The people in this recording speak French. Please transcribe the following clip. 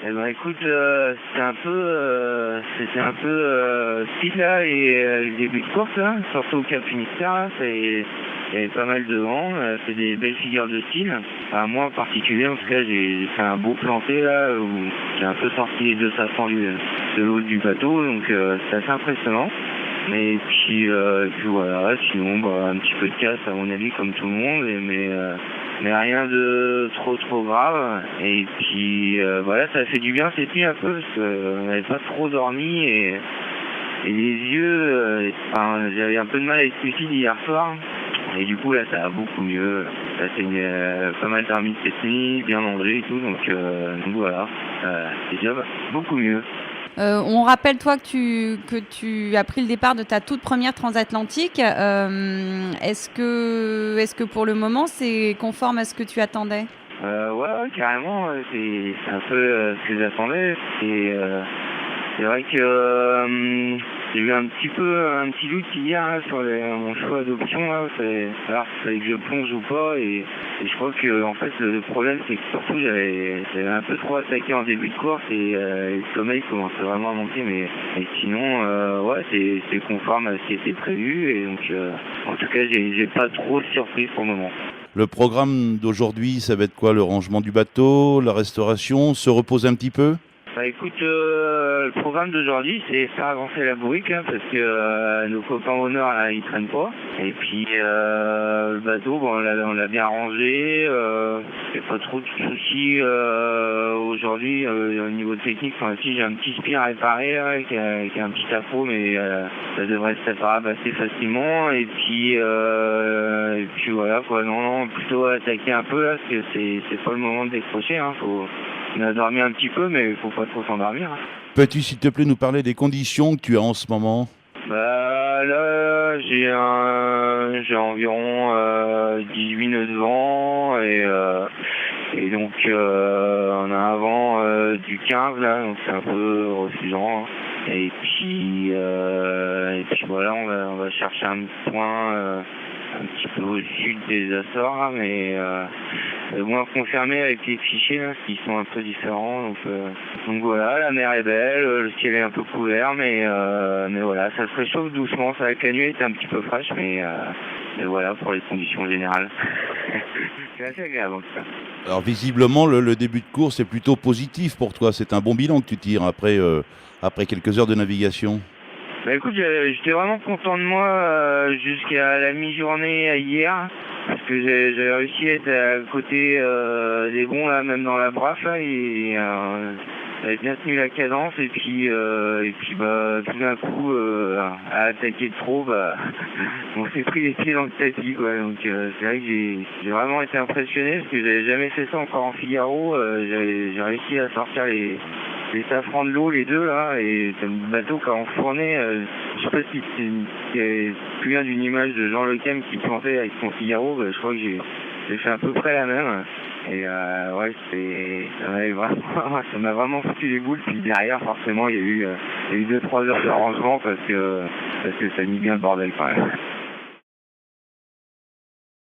Eh ben écoute, c'était un peu speed là et le début de course là, surtout au Cap Finistère là, il y avait pas mal de vent, c'est des belles figures de style. Enfin, moi en particulier, en tout cas, j'ai fait un beau planté là où j'ai un peu sorti les 200 de l'eau du bateau, donc c'est assez impressionnant. Et puis voilà, sinon un petit peu de casse à mon avis comme tout le monde, mais rien de trop grave. Et puis voilà, ça fait du bien cette nuit un peu parce qu'on n'avait pas trop dormi et les yeux, j'avais un peu de mal à être lucide hier soir. Et du coup là ça va beaucoup mieux. Ça c'est pas mal dormi cette nuit, bien mangé et tout, donc voilà, c'est déjà beaucoup mieux. On rappelle, toi, que tu as pris le départ de ta toute première transatlantique. Est-ce que pour le moment, c'est conforme à ce que tu attendais? Ouais, carrément, c'est un peu ce que j'attendais. C'est vrai que j'ai eu un petit doute hier là, sur mon choix d'option là. Alors s'il fallait que je plonge ou pas et je crois que en fait le problème c'est que surtout j'avais un peu trop attaqué en début de course et le sommeil commençait vraiment à monter mais sinon ouais c'est conforme à ce qui était prévu et donc en tout cas j'ai pas trop de surprises pour le moment. Le programme d'aujourd'hui, ça va être quoi? Le rangement du bateau, la restauration, se reposer un petit peu? Bah écoute, le programme d'aujourd'hui, c'est faire avancer la bourrique, hein, parce que nos copains au nord, là, ils traînent pas. Et puis, le bateau, bon, on l'a bien rangé. Il n'y a pas trop de soucis aujourd'hui au niveau technique. Enfin, si j'ai un petit spire à réparer, là, avec un petit afro, mais ça devrait se réparer assez facilement. Et puis voilà, quoi. Non, plutôt attaquer un peu, là, parce que c'est pas le moment de décrocher, hein. On a dormi un petit peu, mais il faut pas trop s'endormir. Peux-tu, s'il te plaît, nous parler des conditions que tu as en ce moment? Bah là, j'ai environ 18 nœuds de vent et donc on a un vent du 15 là, donc c'est un peu refusant. Hein. Et puis voilà, on va chercher un point un petit peu au sud des Açores, là, mais moins confirmé avec les fichiers là, qui sont un peu différents. Donc voilà, la mer est belle, le ciel est un peu couvert, mais voilà, ça se réchauffe doucement. C'est vrai que la nuit était un petit peu fraîche, mais voilà pour les conditions générales. C'est assez agréable en tout cas. Alors visiblement, le début de course est plutôt positif pour toi. C'est un bon bilan que tu tires après quelques heures de navigation. Bah écoute, j'étais vraiment content de moi jusqu'à la mi-journée hier, parce que j'avais réussi à être à côté des bons là, même dans la brasse là, et j'avais bien tenu la cadence et puis bah tout d'un coup à attaquer trop, bah on s'est pris les pieds dans le tapis quoi. Donc c'est vrai que j'ai vraiment été impressionné parce que j'avais jamais fait ça encore en Figaro. J'ai réussi à sortir les safrans de l'eau, les deux là, et c'est un bateau qui a enfourné. Je sais pas si tu te souviens d'une image de Jean Lecam qui plantait avec son Figaro, bah, je crois que j'ai fait à peu près la même. Et ouais, ça m'a vraiment foutu les boules. Puis derrière, forcément, il y a eu 2-3 heures de rangement parce que ça a mis bien le bordel quand même.